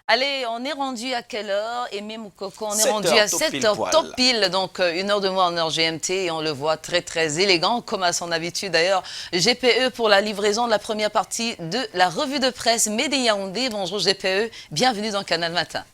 Allez, on est rendu à quelle heure? Aimé Moukoko, on est 7 rendu heures, à tout 7 pile heures, top poil. pile, donc 1 heure de moins en heure GMT, et on le voit très très élégant, comme à son habitude d'ailleurs. GPE pour la livraison de la première partie de la revue de presse Médé Yaoundé. Bonjour GPE, bienvenue dans Canal Matin.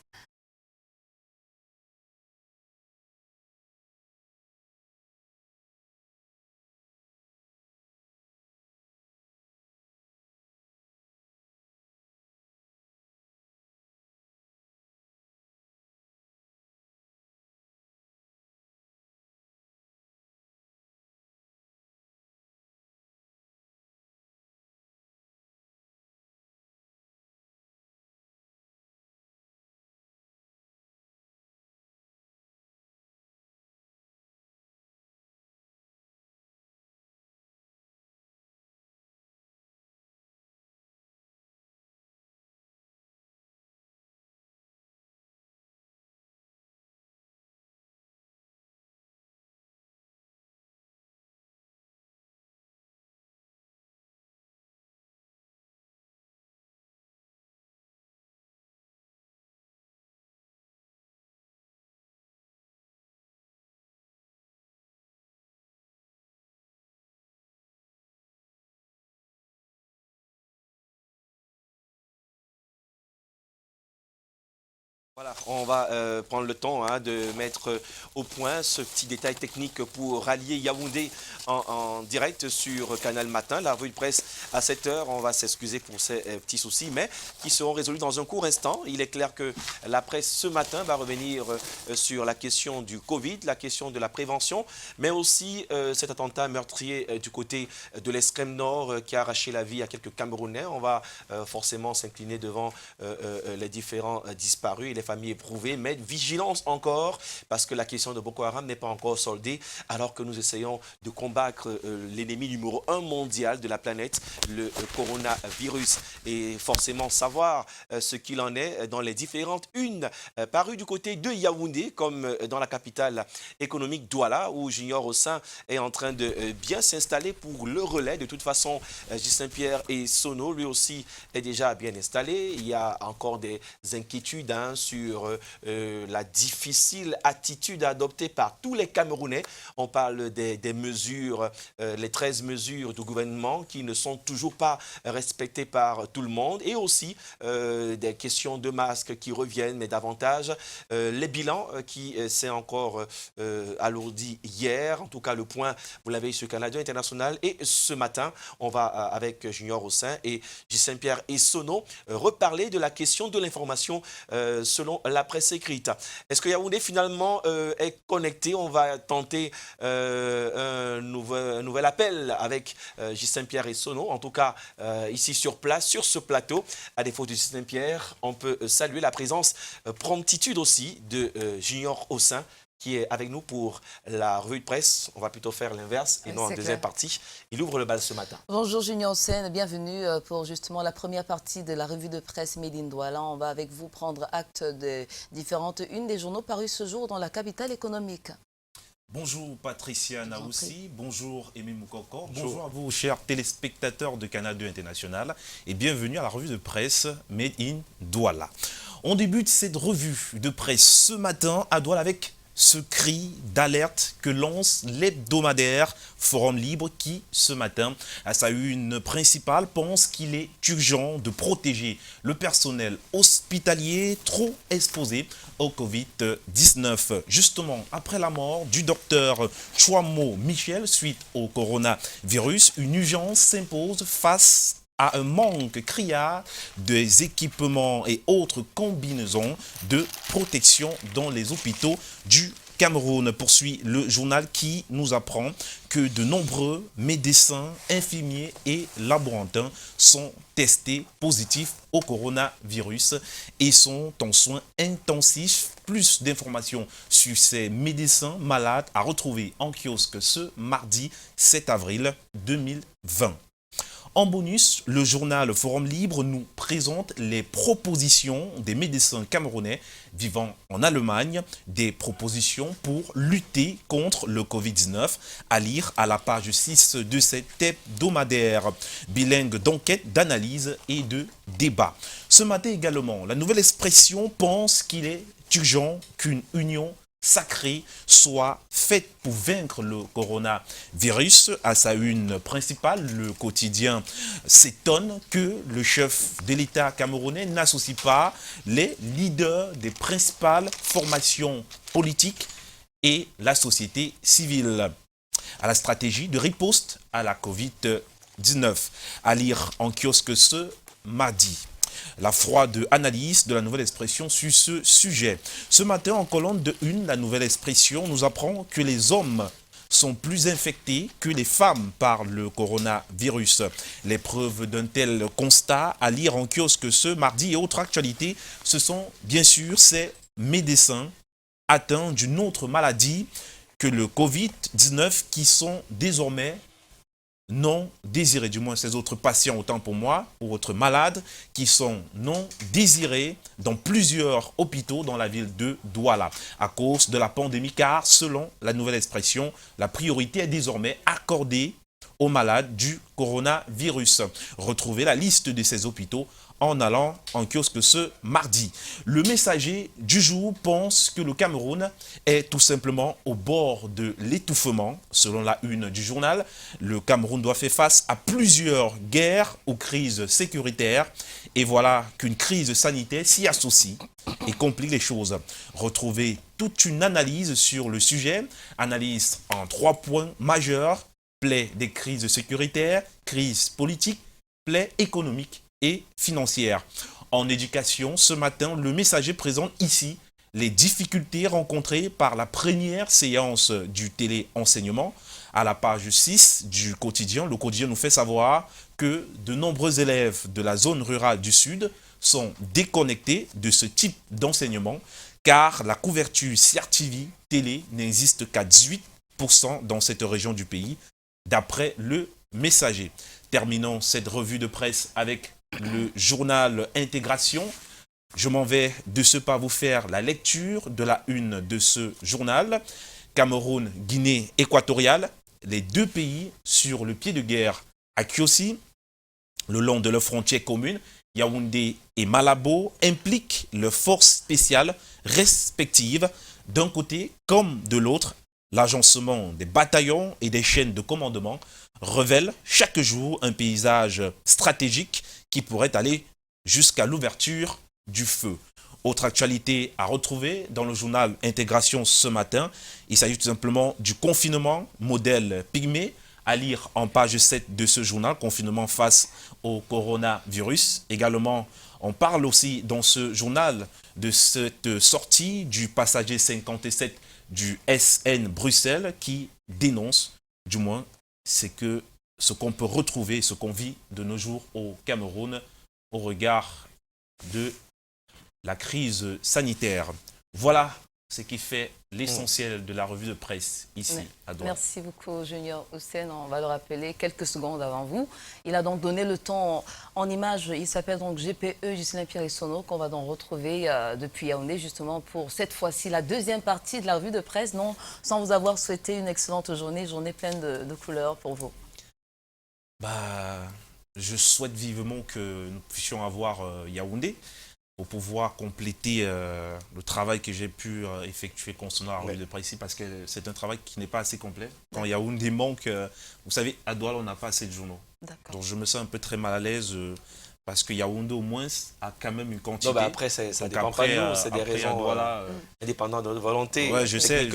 Voilà, on va prendre le temps de mettre au point ce petit détail technique pour rallier Yaoundé en direct sur Canal Matin. La revue de presse à 7 heures, on va s'excuser pour ces petits soucis, mais qui seront résolus dans un court instant. Il est clair que la presse ce matin va revenir sur la question du Covid, la question de la prévention, mais aussi cet attentat meurtrier du côté de l'extrême nord qui a arraché la vie à quelques Camerounais. On va forcément s'incliner devant les différents disparus et les familles éprouvées, mais vigilance encore, parce que la question de Boko Haram n'est pas encore soldée, alors que nous essayons de combattre l'ennemi numéro 1 mondial de la planète, le coronavirus, et forcément savoir ce qu'il en est dans les différentes unes parues du côté de Yaoundé, comme dans la capitale économique Douala, où Junior Ossin est en train de bien s'installer pour le relais. De toute façon, J. Saint-Pierre et Sono, lui aussi, est déjà bien installé. Il y a encore des inquiétudes sur la difficile attitude adoptée par tous les Camerounais. On parle des mesures, les 13 mesures du gouvernement qui ne sont toujours pas respectées par tout le monde, et aussi des questions de masques qui reviennent, mais davantage les bilans qui s'est encore alourdi hier. En tout cas, le point, vous l'avez eu sur Canada International, et ce matin, on va avec Junior Ossin et J. Saint-Pierre et Sono reparler de la question de l'information selon la presse écrite. Est-ce que Yaoundé finalement est connecté? On va tenter un nouvel appel avec J. Saint-Pierre et Sono. En tout cas, ici sur place, sur ce plateau, à défaut de J. Saint-Pierre, on peut saluer la présence, promptitude aussi, de Junior Ossin, qui est avec nous pour la revue de presse. On va plutôt faire l'inverse et non en deuxième partie. Il ouvre le bal ce matin. Bonjour Junior Sen, bienvenue pour justement la première partie de la revue de presse Made in Douala. On va avec vous prendre acte des différentes unes des journaux parus ce jour dans la capitale économique. Bonjour Patricia Naoussi, bonjour Aimé Moukoko, bonjour à vous chers téléspectateurs de Canal 2 International et bienvenue à la revue de presse Made in Douala. On débute cette revue de presse ce matin à Douala avec ce cri d'alerte que lance l'hebdomadaire Forum Libre qui, ce matin, à sa une principale, pense qu'il est urgent de protéger le personnel hospitalier trop exposé au Covid-19. Justement, après la mort du docteur Chouamo Michel suite au coronavirus, une urgence s'impose face à un manque criard des équipements et autres combinaisons de protection dans les hôpitaux du Cameroun. Poursuit le journal qui nous apprend que de nombreux médecins, infirmiers et laborantins sont testés positifs au coronavirus et sont en soins intensifs. Plus d'informations sur ces médecins malades à retrouver en kiosque ce mardi 7 avril 2020. En bonus, le journal Forum Libre nous présente les propositions des médecins camerounais vivant en Allemagne, des propositions pour lutter contre le Covid-19, à lire à la page 6 de cet hebdomadaire bilingue d'enquête, d'analyse et de débat. Ce matin également, la Nouvelle Expression pense qu'il est urgent qu'une union sacrée soit faite pour vaincre le coronavirus. À sa une principale, le quotidien s'étonne que le chef de l'État camerounais n'associe pas les leaders des principales formations politiques et la société civile à la stratégie de riposte à la Covid-19. À lire en kiosque ce mardi. La froide analyse de la Nouvelle Expression sur ce sujet. Ce matin, en colonne de une, la Nouvelle Expression nous apprend que les hommes sont plus infectés que les femmes par le coronavirus. Les preuves d'un tel constat à lire en kiosque ce mardi et autres actualités, ce sont bien sûr ces médecins atteints d'une autre maladie que le Covid-19 qui sont désormais non désirés, du moins ces autres patients, autant pour moi, ou autres malades, qui sont non désirés dans plusieurs hôpitaux dans la ville de Douala à cause de la pandémie, car selon la Nouvelle Expression, la priorité est désormais accordée aux malades du coronavirus. Retrouvez la liste de ces hôpitaux en allant en kiosque ce mardi. Le messager du jour pense que le Cameroun est tout simplement au bord de l'étouffement. Selon la une du journal, le Cameroun doit faire face à plusieurs guerres ou crises sécuritaires. Et voilà qu'une crise sanitaire s'y associe et complique les choses. Retrouvez toute une analyse sur le sujet. Analyse en 3 points majeurs. Plaie des crises sécuritaires, crise politique, plaie économique et financière. En éducation, ce matin, le messager présente ici les difficultés rencontrées par la première séance du téléenseignement. À la page 6 du quotidien, le quotidien nous fait savoir que de nombreux élèves de la zone rurale du Sud sont déconnectés de ce type d'enseignement car la couverture CRTV télé n'existe qu'à 18% dans cette région du pays, d'après le messager. Terminons cette revue de presse avec le journal Intégration. Je m'en vais de ce pas vous faire la lecture de la une de ce journal. Cameroun, Guinée équatoriale, les deux pays sur le pied de guerre à Kiosi, le long de leurs frontières communes, Yaoundé et Malabo, impliquent leurs forces spéciales respectives d'un côté comme de l'autre. L'agencement des bataillons et des chaînes de commandement révèle chaque jour un paysage stratégique qui pourrait aller jusqu'à l'ouverture du feu. Autre actualité à retrouver dans le journal Intégration ce matin, il s'agit tout simplement du confinement modèle pygmée, à lire en page 7 de ce journal, confinement face au coronavirus. Également, on parle aussi dans ce journal de cette sortie du passager 57 du SN Bruxelles qui dénonce, du moins, c'est que ce qu'on peut retrouver, ce qu'on vit de nos jours au Cameroun au regard de la crise sanitaire. Voilà ce qui fait l'essentiel de la revue de presse ici à Douala. Merci beaucoup Junior Hussein, on va le rappeler quelques secondes avant vous. Il a donc donné le temps en images, il s'appelle donc GPE, Ghislain Pierre-Issono, qu'on va donc retrouver depuis Yaoundé justement pour cette fois-ci la deuxième partie de la revue de presse, non sans vous avoir souhaité une excellente journée pleine de couleurs pour vous. Je souhaite vivement que nous puissions avoir Yaoundé pour pouvoir compléter le travail que j'ai pu effectuer concernant la revue de presse ici, parce que c'est un travail qui n'est pas assez complet. Quand Yaoundé manque, vous savez, à Douala, on n'a pas assez de journaux. Donc je me sens un peu très mal à l'aise parce que Yaoundé, au moins, a quand même une quantité. Non, après, ça ne dépend pas de nous, c'est des raisons indépendantes de notre volonté. Ouais, je sais,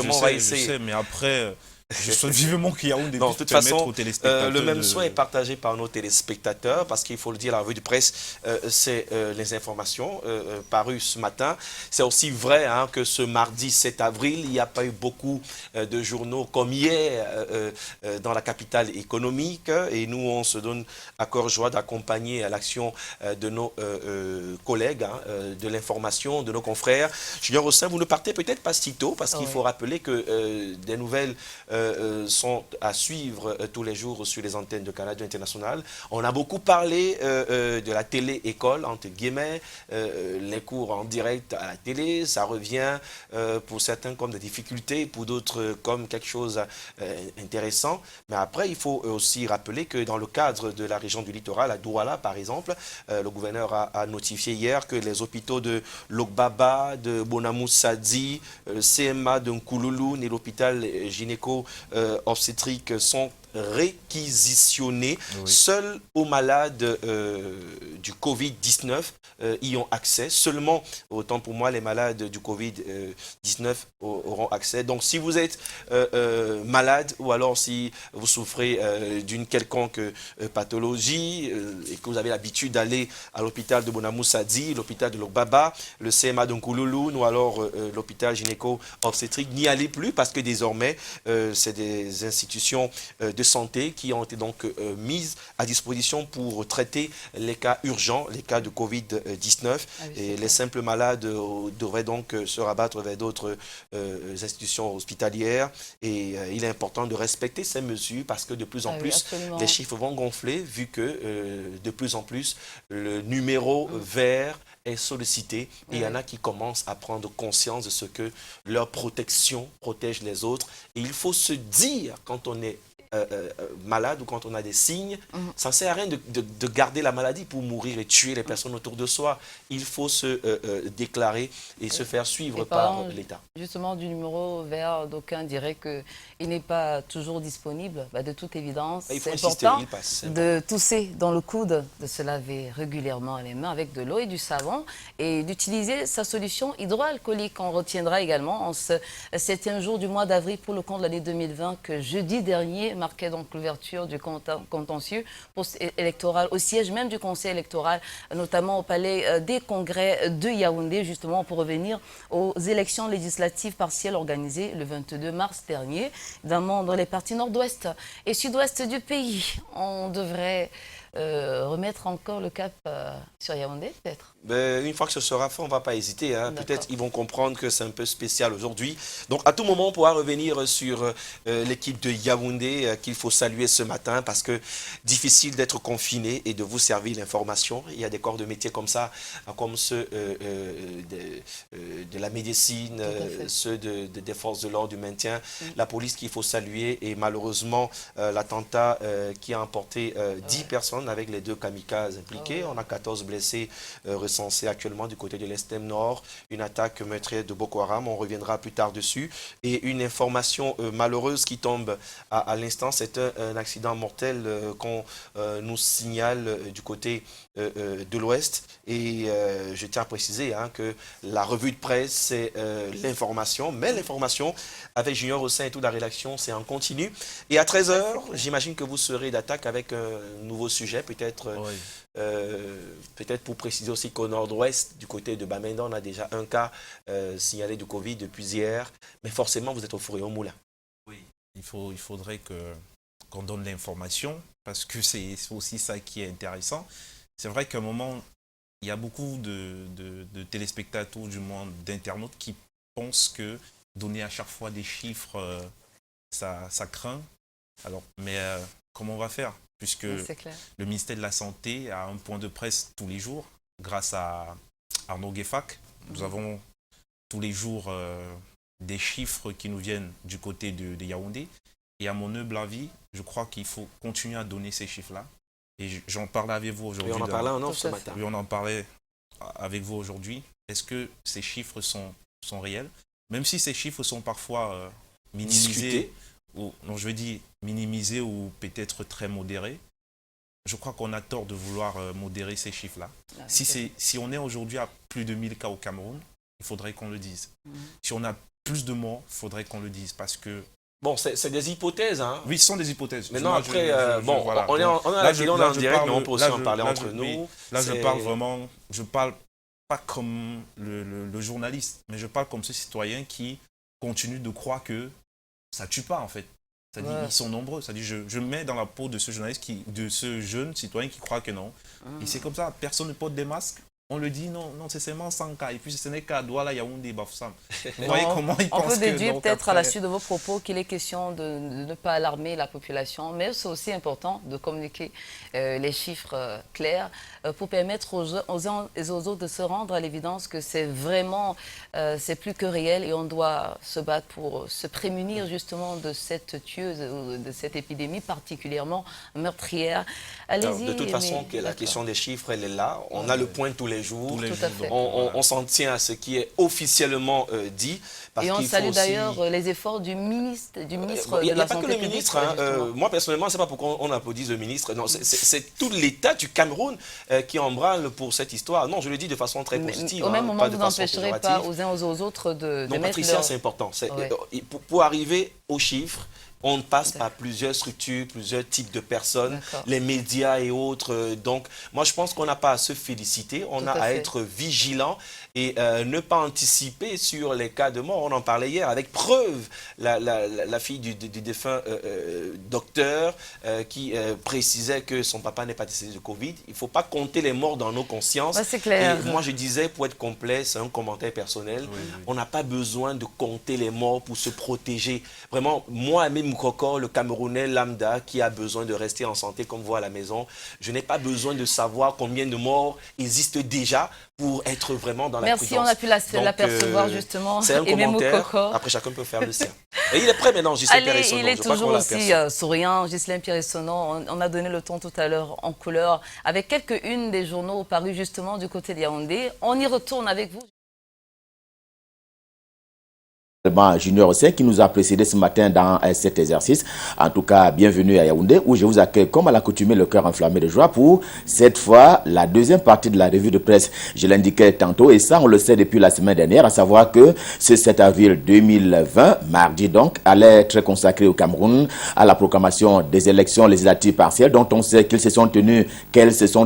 mais après... Je souhaite vivement qu'il y a de toute façon, le même souhait est partagé par nos téléspectateurs parce qu'il faut le dire, la revue de presse, c'est les informations parues ce matin. C'est aussi vrai que ce mardi 7 avril, il n'y a pas eu beaucoup de journaux comme hier dans la capitale économique et nous, on se donne à cœur joie d'accompagner l'action de nos collègues, de l'information, de nos confrères. Junior Hussein, vous ne partez peut-être pas si tôt parce qu'il faut rappeler que des nouvelles sont à suivre tous les jours sur les antennes de Canal 2 International. On a beaucoup parlé de la télé-école, entre guillemets, les cours en direct à la télé, ça revient pour certains comme des difficultés, pour d'autres comme quelque chose d'intéressant. Mais après, il faut aussi rappeler que dans le cadre de la région du littoral, à Douala par exemple, le gouverneur a notifié hier que les hôpitaux de Lokbaba, de Bonamoussadi, le CMA de Nkouloulou et l'hôpital gynéco-obstétrique sont réquisitionnés. Oui. Seuls aux malades du Covid-19 y ont accès. Seulement, autant pour moi, les malades du Covid-19 auront accès. Donc, si vous êtes malade ou alors si vous souffrez d'une quelconque pathologie et que vous avez l'habitude d'aller à l'hôpital de Bonamoussadi, l'hôpital de Lokbaba, le CMA de Nkouloulou ou alors l'hôpital gynéco-obstétrique, n'y allez plus parce que désormais, c'est des institutions de santé qui ont été donc mises à disposition pour traiter les cas urgents, les cas de Covid-19. Et les simples malades devraient donc se rabattre vers d'autres institutions hospitalières. Et il est important de respecter ces mesures parce que de plus en plus, les chiffres vont gonfler vu que de plus en plus, le numéro vert est sollicité et il y en a qui commencent à prendre conscience de ce que leur protection protège les autres. Et il faut se dire quand on est malade ou quand on a des signes, ça ne sert à rien de garder la maladie pour mourir et tuer les personnes autour de soi. Il faut se déclarer et se faire suivre par l'État. Justement, du numéro vert, d'aucuns diraient qu'il n'est pas toujours disponible. Bah, de toute évidence, c'est important de tousser dans le coude, de se laver régulièrement les mains avec de l'eau et du savon et d'utiliser sa solution hydroalcoolique. On retiendra également en ce 7e jour du mois d'avril pour le compte de l'année 2020 que jeudi dernier marquait donc l'ouverture du contentieux électoral au siège même du Conseil électoral, notamment au Palais des Congrès de Yaoundé, justement pour revenir aux élections législatives partielles organisées le 22 mars dernier. Évidemment, dans les parties nord-ouest et sud-ouest du pays, on devrait remettre encore le cap sur Yaoundé, peut-être. Une fois que ce sera fait, on ne va pas hésiter. Hein. Peut-être ils vont comprendre que c'est un peu spécial aujourd'hui. Donc, à tout moment, on pourra revenir sur l'équipe de Yaoundé qu'il faut saluer ce matin parce que difficile d'être confiné et de vous servir l'information. Il y a des corps de métier comme ça, comme ceux de la médecine, ceux des forces de l'ordre, du maintien, la police qu'il faut saluer et malheureusement l'attentat qui a emporté 10 personnes avec les 2 kamikazes impliqués. On a 14 blessés recensés actuellement du côté de l'Extrême Nord, une attaque meurtrière de Boko Haram, on reviendra plus tard dessus, et une information malheureuse qui tombe à l'instant, c'est un accident mortel qu'on nous signale du côté de l'Ouest, et je tiens à préciser que la revue de presse, c'est l'information, mais l'information avec Junior Hossein et toute la rédaction, c'est en continu, et à 13 h, j'imagine que vous serez d'attaque avec un nouveau sujet, peut-être peut-être pour préciser aussi qu'au nord-ouest, du côté de Bamenda, on a déjà un cas signalé de Covid depuis hier. Mais forcément, vous êtes au four et au moulin. Oui, il faudrait qu'on donne l'information parce que c'est aussi ça qui est intéressant. C'est vrai qu'à un moment, il y a beaucoup de téléspectateurs, du moins d'internautes, qui pensent que donner à chaque fois des chiffres, ça craint. Alors, mais comment on va faire ? Puisque le ministère de la Santé a un point de presse tous les jours, grâce à Arnaud Guéfac. Nous avons tous les jours des chiffres qui nous viennent du côté de Yaoundé. Et à mon humble avis, je crois qu'il faut continuer à donner ces chiffres-là. Et j'en parlais avec vous aujourd'hui. Oui, on en parlait en off ce matin. Oui, on en parlait avec vous aujourd'hui. Est-ce que ces chiffres sont réels? Même si ces chiffres sont parfois minimisés. Non, je veux dire minimiser ou peut-être très modéré. Je crois qu'on a tort de vouloir modérer ces chiffres-là. Si on est aujourd'hui à plus de 1000 cas au Cameroun, il faudrait qu'on le dise. Si on a plus de morts, il faudrait qu'on le dise parce que... Bon, c'est des hypothèses. Hein. Oui, ce sont des hypothèses. Maintenant, après, voilà. on est en direct, mais on peut aussi en parler entre nous. Là, je parle vraiment... Je parle pas comme le journaliste, mais je parle comme ce citoyen qui continue de croire que ça tue pas, en fait. C'est-à-dire ils sont nombreux. C'est-à-dire je me mets dans la peau de ce journaliste, de ce jeune citoyen qui croit que non. Et c'est comme ça, personne ne porte des masques. on le dit non nécessairement sans cas. Et puis ce n'est qu'à Douala, Yaoundé, Bafoussam. Vous voyez comment ils pensent que... On peut déduire peut-être à la après... suite de vos propos qu'il est question de ne pas alarmer la population, mais c'est aussi important de communiquer les chiffres clairs pour permettre aux uns et aux autres de se rendre à l'évidence que c'est vraiment, c'est plus que réel et on doit se battre pour se prémunir justement de cette tueuse, de cette épidémie particulièrement meurtrière. Allez-y. De toute façon, la question des chiffres, elle est là. On a le point tous les jours. On s'en tient à ce qui est officiellement dit. Et on salue d'ailleurs les efforts du ministre de la Santé. Il n'y a pas que le ministre. Moi, personnellement, je ne sais pas pourquoi on applaudit le ministre. Non, c'est tout l'État du Cameroun qui embrale pour cette histoire. Non, je le dis de façon très positive. Au même moment, vous n'empêcherez pas aux uns aux autres de non, mettre Patricia, leur... c'est important. Pour arriver aux chiffres, on passe par plusieurs structures, plusieurs types de personnes, les médias et autres. Donc, moi, je pense qu'on n'a pas à se féliciter. On a à être vigilant et ne pas anticiper sur les cas de mort. On en parlait hier avec preuve la fille du défunt docteur qui précisait que son papa n'est pas décédé de Covid. Il ne faut pas compter les morts dans nos consciences. C'est clair. Et moi, je disais, pour être complet, c'est un commentaire personnel, on n'a pas besoin de compter les morts pour se protéger. Vraiment, moi, même Moukoko, le Camerounais lambda qui a besoin de rester en santé comme vous à la maison, je n'ai pas besoin de savoir combien de morts existent déjà pour être vraiment dans la prudence. Merci, on a pu l'apercevoir justement. C'est un commentaire, après chacun peut faire le sien. Et il est prêt maintenant, Ghislain Pierre-Essonnon. Il est toujours aussi souriant, Ghislain Pierre-Essonnon. On a donné le ton tout à l'heure en couleur, avec quelques-unes des journaux parus justement du côté de Yaoundé. On y retourne avec vous. Junior 5 qui nous a précédé ce matin dans cet exercice. En tout cas, bienvenue à Yaoundé où je vous accueille comme à l'accoutumée le cœur enflammé de joie pour cette fois la deuxième partie de la revue de presse. Je l'indiquais tantôt et ça on le sait depuis la semaine dernière, à savoir que ce 7 avril 2020, mardi donc, allait être consacré au Cameroun à la proclamation des élections législatives partielles dont on sait qu'elles se sont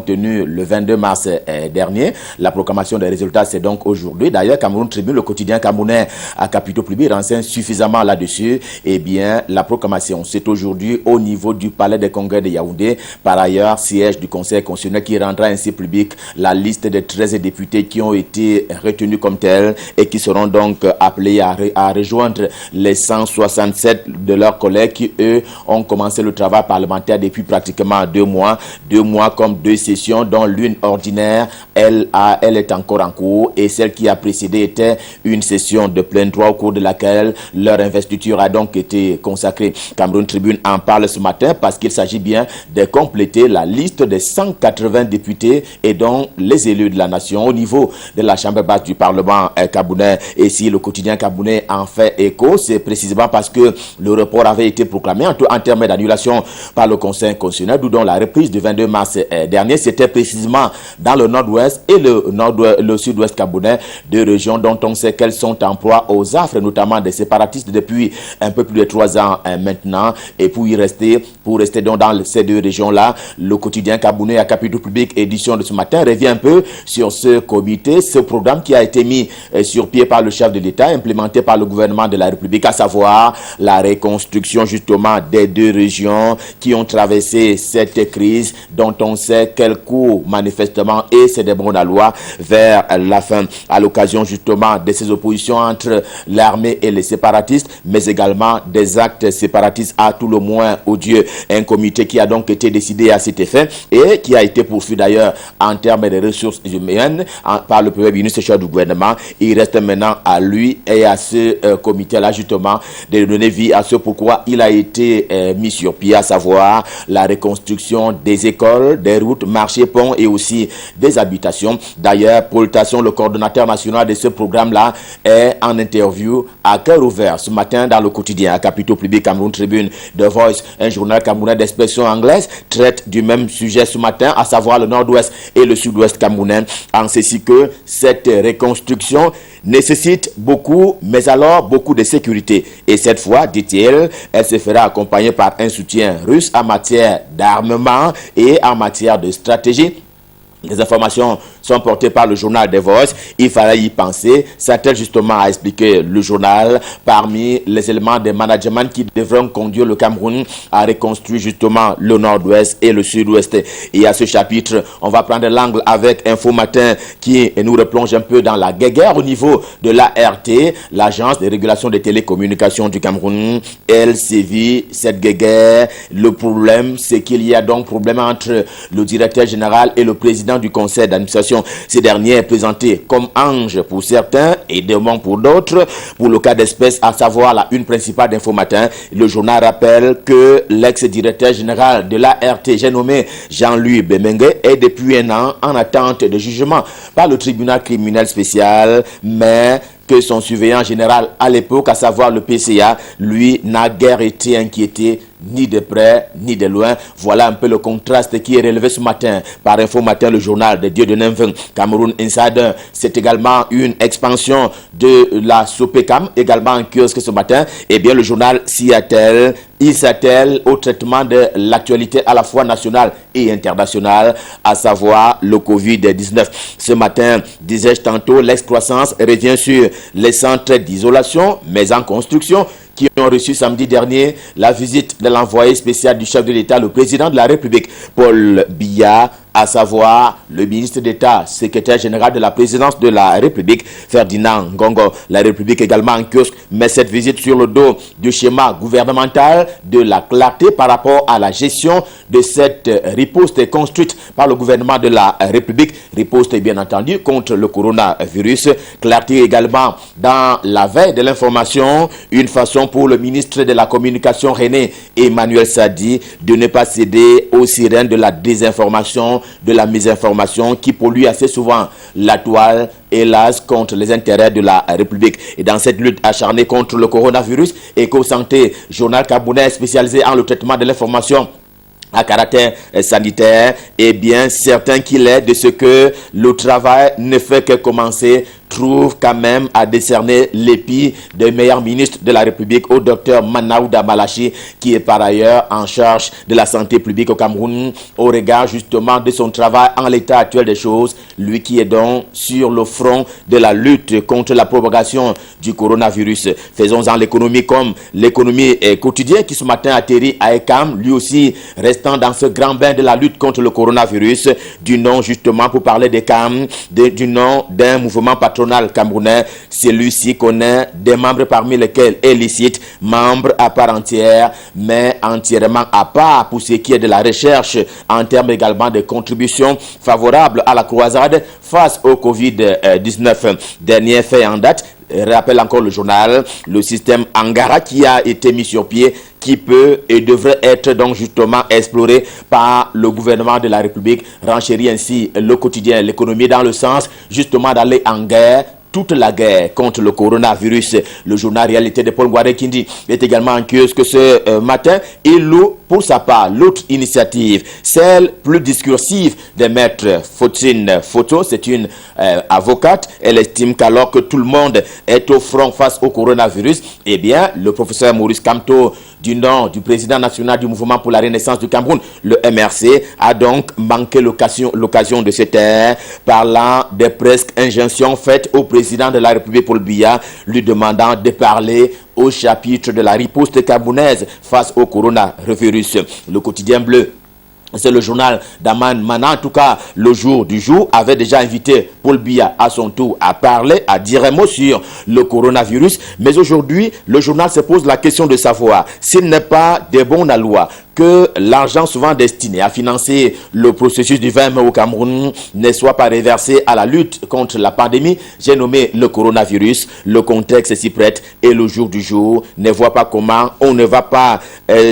tenues le 22 mars dernier. La proclamation des résultats c'est donc aujourd'hui. D'ailleurs, Cameroun Tribune, le quotidien camerounais à capitaux public renseigne suffisamment là-dessus. Eh bien, la proclamation, c'est aujourd'hui au niveau du Palais des Congrès de Yaoundé. Par ailleurs, siège du Conseil constitutionnel qui rendra ainsi public la liste des 13 députés qui ont été retenus comme tels et qui seront donc appelés à rejoindre les 167 de leurs collègues qui, eux, ont commencé le travail parlementaire depuis pratiquement 2 mois. 2 mois comme 2 sessions, dont l'une ordinaire, elle est encore en cours et celle qui a précédé était une session de plein droit au cours de laquelle leur investiture a donc été consacrée. Cameroun Tribune en parle ce matin parce qu'il s'agit bien de compléter la liste des 180 députés et donc les élus de la nation au niveau de la chambre basse du Parlement camerounais. Et si le quotidien camerounais en fait écho, c'est précisément parce que le report avait été proclamé en termes d'annulation par le Conseil constitutionnel, d'où donc la reprise du 22 mars dernier. C'était précisément dans le nord-ouest et le sud-ouest camerounais, 2 régions dont on sait qu'elles sont en proie aux affres, notamment des séparatistes depuis un peu plus de 3 ans maintenant. Et pour rester donc dans ces 2 régions-là, le quotidien camerounais à capitaux public édition de ce matin revient un peu sur ce comité, ce programme qui a été mis sur pied par le chef de l'État, implémenté par le gouvernement de la République, à savoir la reconstruction justement des 2 régions qui ont traversé cette crise dont on sait qu'elle court manifestement et c'est des bons à loi vers la fin, à l'occasion justement de ces oppositions entre l'armée et les séparatistes, mais également des actes séparatistes à tout le moins odieux. Un comité qui a donc été décidé à cet effet et qui a été poursuivi d'ailleurs en termes de ressources humaines par le premier ministre chef du gouvernement. Il reste maintenant à lui et à ce comité-là justement de donner vie à ce pourquoi il a été mis sur pied, à savoir la reconstruction des écoles, des routes, marchés, ponts et aussi des habitations. D'ailleurs, Paul Tasson, le coordonnateur national de ce programme-là, est en interview à cœur ouvert ce matin dans le quotidien à capitaux public Cameroun Tribune. The Voice, un journal camerounais d'expression anglaise, traite du même sujet ce matin, à savoir le nord-ouest et le sud-ouest camerounais, en ceci que cette reconstruction nécessite beaucoup, mais alors beaucoup de sécurité. Et cette fois, dit-il, elle se fera accompagner par un soutien russe en matière d'armement et en matière de stratégie. Les informations sont portés par le journal des Voices. Il fallait y penser. C'est tel justement à expliquer le journal parmi les éléments de management qui devront conduire le Cameroun à reconstruire justement le nord-ouest et le sud-ouest. Et à ce chapitre, on va prendre l'angle avec Info Matin qui nous replonge un peu dans la guerre au niveau de l'ART, l'Agence de régulation des télécommunications du Cameroun. Elle sévit cette guerre. Le problème, c'est qu'il y a donc problème entre le directeur général et le président du conseil d'administration. Ces derniers est présenté comme ange pour certains et démon pour d'autres. Pour le cas d'espèce, à savoir la une principale d'Info Matin, le journal rappelle que l'ex-directeur général de l'ART, j'ai nommé Jean-Louis Bemengue, est depuis un an en attente de jugement par le tribunal criminel spécial, mais que son surveillant général à l'époque, à savoir le PCA, lui, n'a guère été inquiété ni de près, ni de loin. Voilà un peu le contraste qui est relevé ce matin par Info Matin, le journal de Dieudonné Mveng. Cameroun Insider, c'est également une expansion de la Sopecam, également en kiosque ce matin. Eh bien, le journal il s'attelle au traitement de l'actualité à la fois nationale et internationale, à savoir le Covid-19. Ce matin, disais-je tantôt, l'ex-croissance revient sur les centres d'isolation, mais en construction, qui ont reçu samedi dernier la visite de l'envoyé spécial du chef de l'État, le président de la République, Paul Biya, à savoir le ministre d'État, secrétaire général de la présidence de la République, Ferdinand Ngongo. La République également en kiosque met cette visite sur le dos du schéma gouvernemental, de la clarté par rapport à la gestion de cette riposte construite par le gouvernement de la République. Riposte bien entendu contre le coronavirus. Clarté également dans la veille de l'information, une façon pour le ministre de la Communication René Emmanuel Sadi de ne pas céder aux sirènes de la désinformation, de la misinformation qui pollue assez souvent la toile, hélas, contre les intérêts de la République. Et dans cette lutte acharnée contre le coronavirus, Eco-Santé, journal camerounais spécialisé en le traitement de l'information à caractère sanitaire, eh bien, certains qu'il est de ce que le travail ne fait que commencer, trouve quand même à décerner l'épi de meilleur ministre de la République au docteur Manaouda Malachi, qui est par ailleurs en charge de la santé publique au Cameroun, au regard justement de son travail en l'état actuel des choses, lui qui est donc sur le front de la lutte contre la propagation du coronavirus. Faisons-en l'économie comme l'économie quotidienne qui ce matin atterrit à ECAM, lui aussi restant dans ce grand bain de la lutte contre le coronavirus, du nom justement pour parler d'ECAM, du nom d'un mouvement patronal camerounais. Celui-ci connaît des membres parmi lesquels est licite, membres à part entière, mais entièrement à part pour ce qui est de la recherche en termes également de contributions favorables à la croisade face au Covid-19. Dernier fait en date, rappelle encore le journal, le système Angara qui a été mis sur pied, qui peut et devrait être donc justement exploré par le gouvernement de la République, renchérit ainsi le quotidien, l'économie dans le sens justement d'aller en guerre, toute la guerre contre le coronavirus. Le journal Réalité de Paul Guarekindi est également en kiosque ce matin. Il loue pour sa part l'autre initiative, celle plus discursive de maître Fautine Photo. C'est une avocate. Elle estime qu'alors que tout le monde est au front face au coronavirus, eh bien, le professeur Maurice Kamto, du nom du président national du mouvement pour la renaissance du Cameroun, le MRC, a donc manqué l'occasion de se taire, parlant des presque injonctions faites au président de la République Paul Biya, lui demandant de parler au chapitre de la riposte camerounaise face au coronavirus. Le quotidien bleu, c'est le journal d'Aman Mana, en tout cas le jour du jour, avait déjà invité Paul Biya à son tour à parler, à dire un mot sur le coronavirus. Mais aujourd'hui, le journal se pose la question de savoir s'il n'est pas de bonne loi que l'argent souvent destiné à financer le processus du 20 mai au Cameroun ne soit pas reversé à la lutte contre la pandémie. J'ai nommé le coronavirus, le contexte s'y prête et le jour du jour ne voit pas comment on ne va pas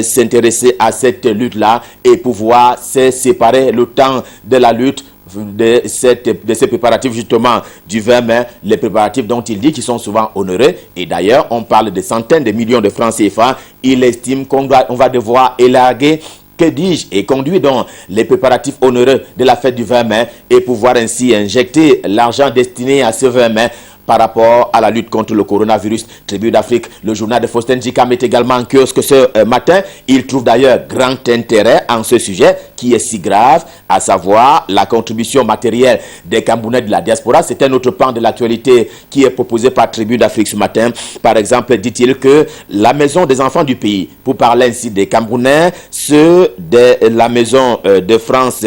s'intéresser à cette lutte-là et pouvoir se séparer le temps de la lutte de ces préparatifs justement du 20 mai, les préparatifs dont il dit qu'ils sont souvent honorés. Et d'ailleurs, on parle de centaines de millions de francs CFA. Il estime qu'on va devoir élarguer, que dis-je, et conduire donc les préparatifs honoreux de la fête du 20 mai et pouvoir ainsi injecter l'argent destiné à ce 20 mai par rapport à la lutte contre le coronavirus. Tribune d'Afrique, le journal de Faustin Djikam est également en kiosque ce matin. Il trouve d'ailleurs grand intérêt en ce sujet qui est si grave, à savoir la contribution matérielle des Camerounais de la diaspora. C'est un autre pan de l'actualité qui est proposé par Tribune d'Afrique ce matin. Par exemple, dit-il que la maison des enfants du pays, pour parler ainsi des Camerounais, ceux de la maison de France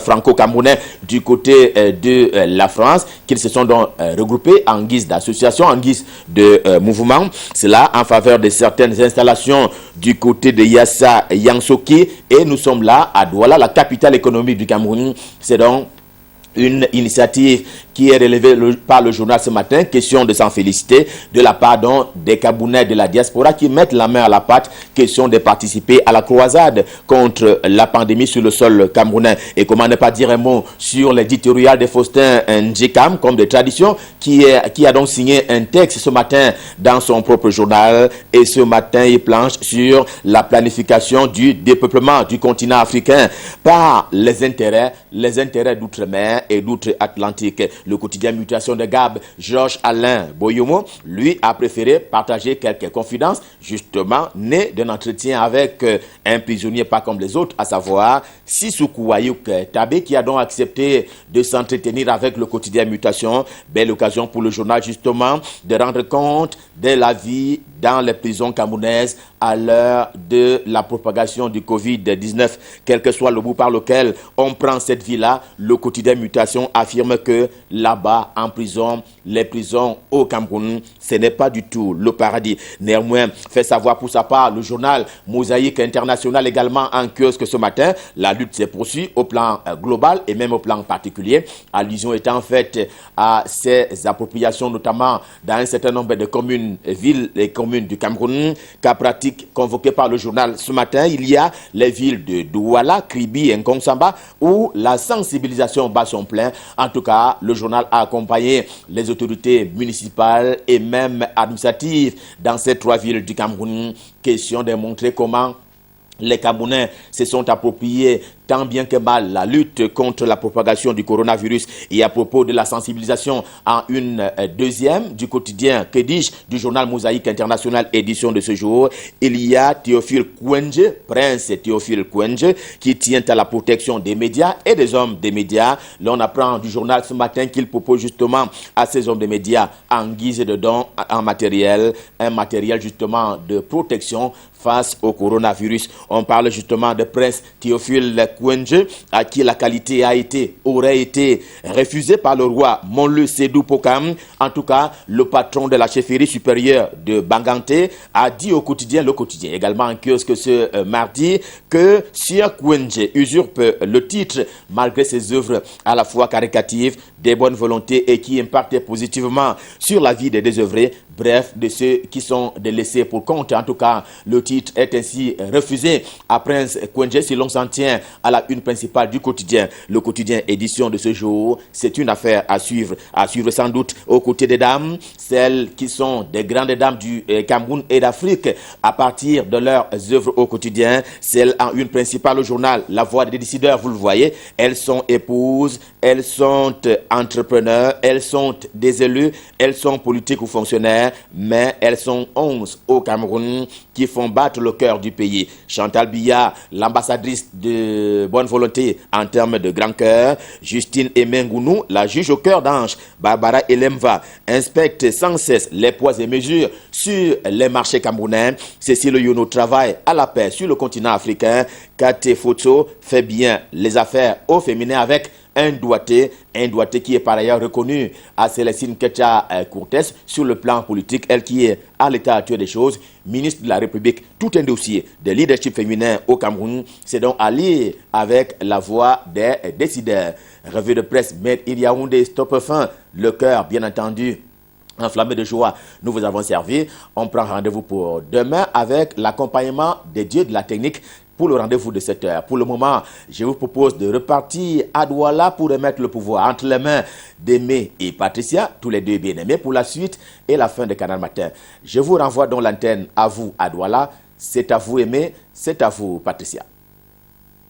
franco-camerounais du côté de la France, qu'ils se sont donc regroupés en guise d'association, en guise de mouvement. Cela en faveur de certaines installations du côté de Yassa Yansoki. Et nous sommes là à Douala, la capitale économique du Cameroun. C'est donc une initiative qui est relevée par le journal ce matin, question de s'en féliciter de la part des Camerounais de la diaspora qui mettent la main à la pâte, question de participer à la croisade contre la pandémie sur le sol camerounais. Et comment ne pas dire un mot sur l'éditorial de Faustin Djikam, comme de tradition, qui a donc signé un texte ce matin dans son propre journal. Et ce matin, il planche sur la planification du dépeuplement du continent africain par les intérêts d'outre-mer et d'outre-Atlantique. Le quotidien Mutation de Gab, Georges Alain Boyomo, lui a préféré partager quelques confidences, justement nées d'un entretien avec un prisonnier pas comme les autres, à savoir Sissoukou Ayouk Tabé, qui a donc accepté de s'entretenir avec le quotidien Mutation. Belle occasion pour le journal justement de rendre compte de la vie dans les prisons camerounaises à l'heure de la propagation du Covid-19. Quel que soit le bout par lequel on prend cette vie-là, le quotidien Mutation affirme que là-bas, en prison, les prisons au Cameroun, ce n'est pas du tout le paradis. Néanmoins, fait savoir pour sa part le journal Mosaïque International également en kiosque ce matin. La lutte se poursuit au plan global et même au plan particulier. Allusion étant faite à ces appropriations, notamment dans un certain nombre de communes, villes et communes du Cameroun. Cas pratique convoqué par le journal ce matin, il y a les villes de Douala, Kribi et Nkonsamba où la sensibilisation bat son plein. En tout cas, le journal a accompagné les autorités municipales et même administratives dans ces trois villes du Cameroun. Question de montrer comment les Camerounais se sont appropriés tant bien que mal la lutte contre la propagation du coronavirus. Et à propos de la sensibilisation, en une deuxième du quotidien, que dis-je, du journal Mosaïque International, édition de ce jour, il y a Théophile Kouendje, prince Théophile Kouendje, qui tient à la protection des médias et des hommes des médias. L'on apprend du journal ce matin qu'il propose justement à ces hommes des médias en guise de don un matériel justement de protection face au coronavirus. On parle justement de prince Théophile Kouendje, à qui la qualité aurait été refusée par le roi Monle Sédou Pokam. En tout cas, le patron de la chefferie supérieure de Banganté a dit au quotidien, le quotidien également en kiosque ce mardi, que Sir Kouendje usurpe le titre malgré ses œuvres à la fois caricatives, des bonnes volontés et qui impactent positivement sur la vie des désœuvrés, bref, de ceux qui sont délaissés pour compte. En tout cas, le titre est ainsi refusé à Prince Kouendje si l'on s'en tient à la une principale du quotidien. Le quotidien édition de ce jour, c'est une affaire à suivre sans doute aux côtés des dames, celles qui sont des grandes dames du Cameroun et d'Afrique à partir de leurs œuvres au quotidien. Celles en une principale au journal La Voix des décideurs, vous le voyez, elles sont épouses, elles sont entrepreneurs, elles sont des élus, elles sont politiques ou fonctionnaires, mais elles sont 11 au Cameroun qui font battre le cœur du pays. Chantal Biya, l'ambassadrice de bonne volonté en termes de grand cœur. Justine Emengounou, la juge au cœur d'ange. Barbara Elemva inspecte sans cesse les poids et mesures sur les marchés camerounais. Cécile Yono travaille à la paix sur le continent africain. Kate Foto fait bien les affaires au féminin avec un doigté qui est par ailleurs reconnu à Célestine Ketcha Cortés sur le plan politique, elle qui est à l'état actuel des choses, ministre de la République. Tout un dossier de leadership féminin au Cameroun, c'est donc à lire avec la voix des décideurs. Revue de presse Made in Yaoundé, stop fin, le cœur bien entendu enflammé de joie, nous vous avons servi. On prend rendez-vous pour demain avec l'accompagnement des dieux de la technique pour le rendez-vous de 7 heures. Pour le moment, je vous propose de repartir à Douala pour remettre le pouvoir entre les mains d'Aimé et Patricia, tous les deux bien-aimés, pour la suite et la fin de Canal Matin. Je vous renvoie donc l'antenne à vous à Douala. C'est à vous Aimé, c'est à vous Patricia.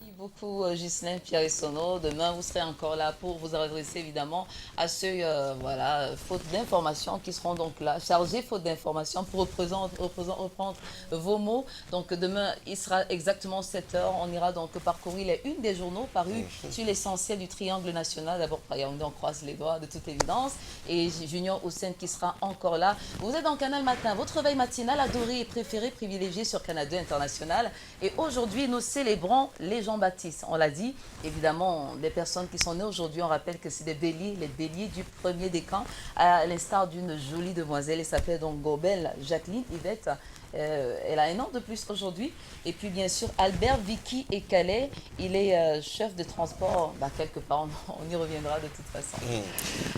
Merci beaucoup. beaucoup, Ghislain Pierre-Sono. Demain, vous serez encore là pour vous adresser évidemment à ceux, voilà, faute d'informations qui seront donc là, chargés faute d'informations pour reprendre vos mots. Donc demain, il sera exactement 7 heures. On ira donc parcourir les unes des journaux parus sur l'essentiel du triangle national. D'abord, on croise les doigts de toute évidence. Et Junior Hussein qui sera encore là. Vous êtes dans Canal Matin, votre veille matinale adorée et préférée, privilégiée sur Canal 2 International. Et aujourd'hui, nous célébrons les Jean-Baptiste. On l'a dit, évidemment, des personnes qui sont nées aujourd'hui, on rappelle que c'est des béliers, les béliers du premier décan, à l'instar d'une jolie demoiselle. Elle s'appelle donc Gobel Jacqueline Yvette. Elle a un an de plus aujourd'hui. Et puis, bien sûr, Albert, Vicky et Calais, il est chef de transport. Quelque part, on y reviendra de toute façon.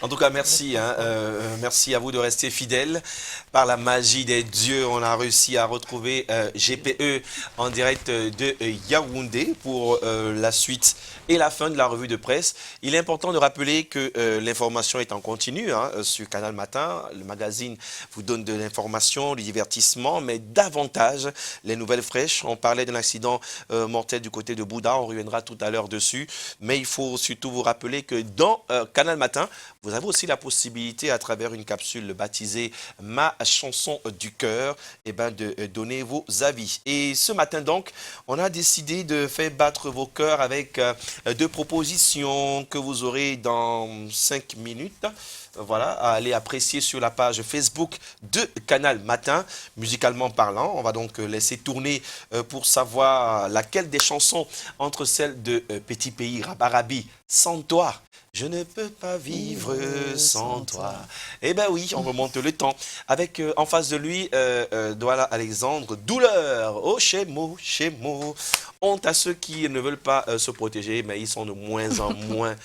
En tout cas, merci. Merci à vous de rester fidèles. Par la magie des dieux, on a réussi à retrouver GPE en direct de Yaoundé pour la suite et la fin de la revue de presse. Il est important de rappeler que l'information est en continu sur Canal Matin. Le magazine vous donne de l'information, du divertissement, mais davantage les nouvelles fraîches. On parlait d'un accident mortel du côté de Bouddha, on reviendra tout à l'heure dessus. Mais il faut surtout vous rappeler que dans Canal Matin, vous avez aussi la possibilité, à travers une capsule baptisée « Ma chanson du cœur », de donner vos avis. Et ce matin donc, on a décidé de faire battre vos cœurs avec 2 propositions que vous aurez dans 5 minutes. Voilà, à aller apprécier sur la page Facebook de Canal Matin, musicalement parlant. On va donc laisser tourner pour savoir laquelle des chansons entre celles de Petit Pays, Rabarabi, Sans toi, je ne peux pas vivre sans toi. Eh bien oui, on remonte le temps. Avec en face de lui, Douala Alexandre, Douleur, oh chez moi, honte à ceux qui ne veulent pas se protéger, mais ils sont de moins en moins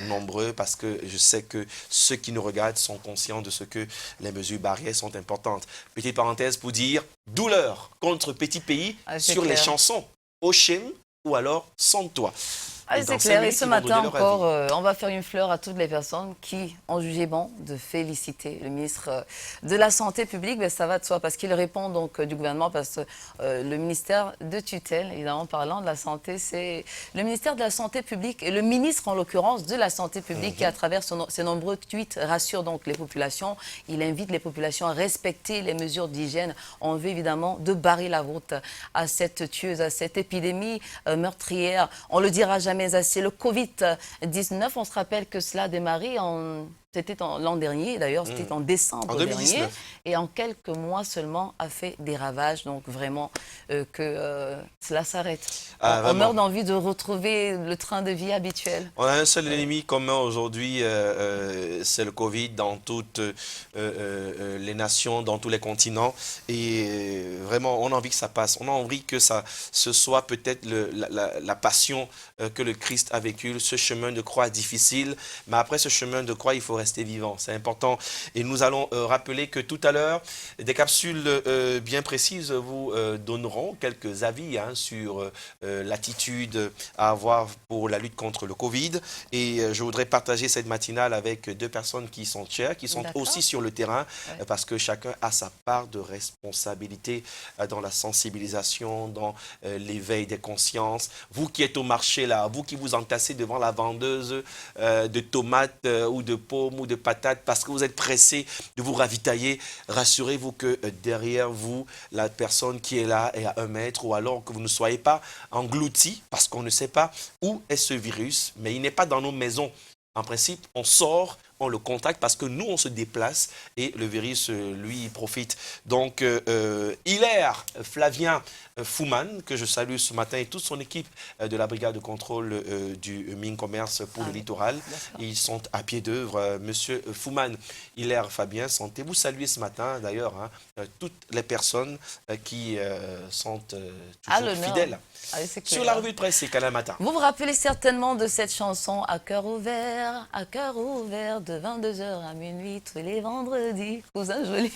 nombreux parce que je sais que ceux qui nous regardent sont conscients de ce que les mesures barrières sont importantes. Petite parenthèse pour dire Douleur contre Petit Pays sur les chansons Ochem ou alors Sans toi. C'est clair, et ce matin encore, on va faire une fleur à toutes les personnes qui ont jugé bon de féliciter le ministre de la Santé publique. Ça va de soi, parce qu'il répond donc du gouvernement, parce que le ministère de tutelle, évidemment parlant de la santé, c'est le ministère de la Santé publique, et le ministre en l'occurrence de la Santé publique, qui à travers ses nombreux tweets rassure donc les populations. Il invite les populations à respecter les mesures d'hygiène. On veut évidemment de barrer la route à cette tueuse, à cette épidémie meurtrière. On le dira jamais assez. Le Covid-19, on se rappelle que cela a démarré c'était l'an dernier, d'ailleurs, c'était en décembre dernier. Et en quelques mois seulement a fait des ravages. Donc vraiment que cela s'arrête. On meurt d'envie de retrouver le train de vie habituel. On a un seul ennemi commun aujourd'hui, c'est le Covid dans toutes les nations, dans tous les continents. Et vraiment, on a envie que ça passe. On a envie que ce soit peut-être la passion que le Christ a vécu, ce chemin de croix difficile. Mais après ce chemin de croix, il faut rester vivant, c'est important. Et nous allons rappeler que tout à l'heure, des capsules bien précises vous donneront quelques avis sur l'attitude à avoir pour la lutte contre le Covid. Et je voudrais partager cette matinale avec 2 personnes qui sont chères, qui sont aussi sur le terrain, parce que chacun a sa part de responsabilité dans la sensibilisation, dans l'éveil des consciences. Vous qui êtes au marché là, vous qui vous entassez devant la vendeuse de tomates ou de pommes ou de patates parce que vous êtes pressé de vous ravitailler, rassurez-vous que derrière vous, la personne qui est là est à 1 mètre, ou alors que vous ne soyez pas englouti parce qu'on ne sait pas où est ce virus, mais il n'est pas dans nos maisons. En principe, on sort, on le contacte parce que nous, on se déplace et le virus, lui, il profite. Donc, Hilaire Flavien Fouman, que je salue ce matin, et toute son équipe de la brigade de contrôle du Mine Commerce pour le littoral, ils sont à pied d'œuvre. Monsieur Fouman, Hilaire Fabien, sentez-vous saluer ce matin, d'ailleurs, toutes les personnes qui sont toujours fidèles. Sur la revue de presse, c'est Canal Matin. Vous vous rappelez certainement de cette chanson « À cœur ouvert, de 22h à minuit, tous les vendredis, cousin joli ».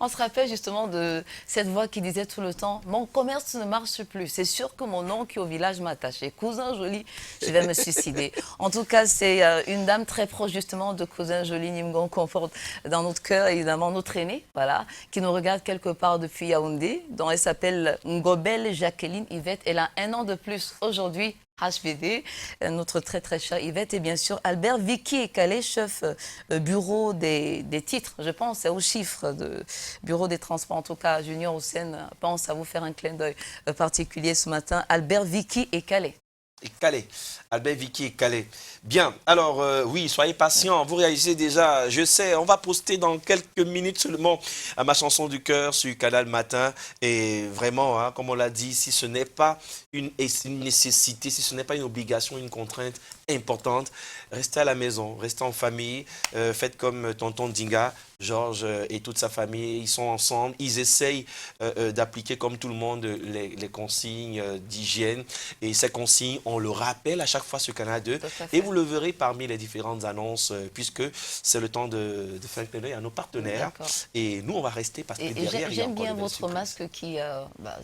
On se rappelle justement de cette voix qui disait tout le temps, mon commerce ne marche plus. C'est sûr que mon oncle au village m'a attaché. Cousin Joli, je vais me suicider. En tout cas, c'est une dame très proche justement de Cousin Joli Nimgon qu'on porte dans notre cœur, évidemment notre aînée, voilà, qui nous regarde quelque part depuis Yaoundé, dont elle s'appelle Ngobel Jacqueline Yvette. Elle a 1 an de plus aujourd'hui. HBD, notre très très chère Yvette, et bien sûr Albert Vicky et Calais, chef bureau des titres, je pense, aux chiffres de bureau des transports. En tout cas, Junior Hussein pense à vous faire un clin d'œil particulier ce matin. Albert Vicky et Calais. Et Calais, Albert Vicky et Calais. Bien, alors oui, soyez patients, vous réalisez déjà, je sais, on va poster dans quelques minutes seulement à ma chanson du cœur sur Canal Matin. Et vraiment, hein, comme on l'a dit, si ce n'est pas une nécessité, si ce n'est pas une obligation, une contrainte importante, restez à la maison, restez en famille, faites comme tonton Dinga, Georges et toute sa famille, ils sont ensemble, ils essayent d'appliquer comme tout le monde les consignes d'hygiène. Et ces consignes, on le rappelle à chaque fois sur Canal 2. Et vous le verrez parmi les différentes annonces, puisque c'est le temps de faire un clin d'œil à nos partenaires. Et nous, on va rester parce que derrière, il y a j'aime encore bien de votre surprises. masque qui,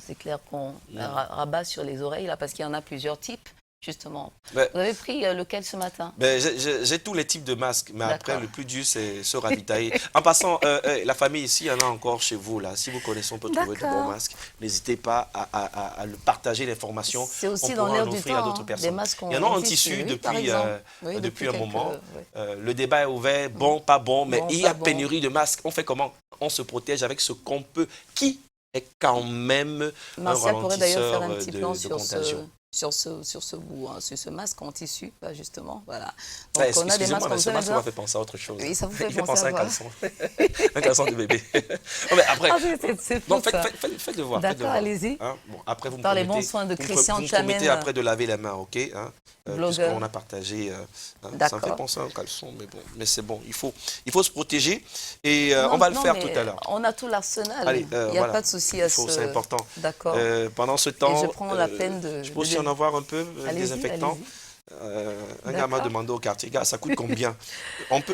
c'est clair qu'on rabat sur les oreilles, là, parce qu'il y en a plusieurs types. Justement. Ben, vous avez pris lequel ce matin? J'ai tous les types de masques, mais après, le plus dur, c'est se ravitailler. En passant, la famille ici, il y en a encore chez vous, là. Si vous connaissez, on peut trouver de bons masques. N'hésitez pas à le partager, l'information. C'est aussi on dans pourra l'air en du offrir à temps, d'autres personnes. il y en a en tissu depuis un moment. Le débat est ouvert, bon, pas bon, mais il y a pénurie de masques. On fait comment? On se protège avec ce qu'on peut, qui est quand même Martial un pourrait d'ailleurs faire un ralentisseur petit plan de contagion. sur ce bout, hein, sur ce masque en tissu, justement, voilà. Donc, on a des masques comme ça. Ça m'a fait penser à autre chose. Oui, ça vous fait Il fait penser à un quoi? caleçon. Un caleçon de bébé. Non, mais après, c'est non, faites le voir. D'accord, allez-y. Hein? Bon, après, Par les bons soins de Christian Vous me Chamen. promettez après de laver les mains, ok, hein? Puisqu'on a partagé. Ça me fait penser à un caleçon, mais bon, mais c'est bon. Il faut se protéger et on va le faire tout à l'heure. On a tout l'arsenal. Allez, il n'y a pas de souci à ce. C'est important. D'accord. Pendant ce temps, et je prends la peine de. Je peux aussi en avoir un peu désinfectant. Un gars m'a demandé au quartier, gars, ça coûte combien?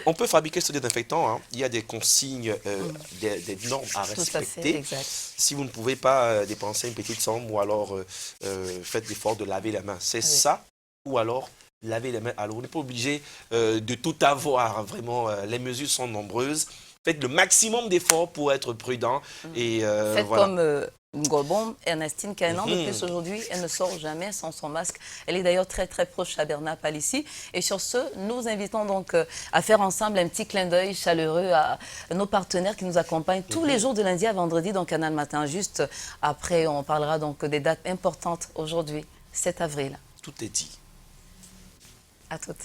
On peut fabriquer ce désinfectant. Hein. Il y a des consignes, des normes à respecter. Si vous ne pouvez pas dépenser une petite somme ou alors faites l'effort de laver les mains. C'est ça ou alors laver les mains. Alors, on n'est pas obligé de tout avoir. Hein. Vraiment, les mesures sont nombreuses. Faites le maximum d'efforts pour être prudent. Et, faites voilà. comme Ngobon, Ernestine, qui a 1 an de plus aujourd'hui, elle ne sort jamais sans son masque. Elle est d'ailleurs très très proche à Bernard Palissy. Et sur ce, nous invitons donc à faire ensemble un petit clin d'œil chaleureux à nos partenaires qui nous accompagnent tous les jours de lundi à vendredi dans Canal Matin. Juste après, on parlera donc des dates importantes aujourd'hui, 7 avril. Tout est dit. À toutes.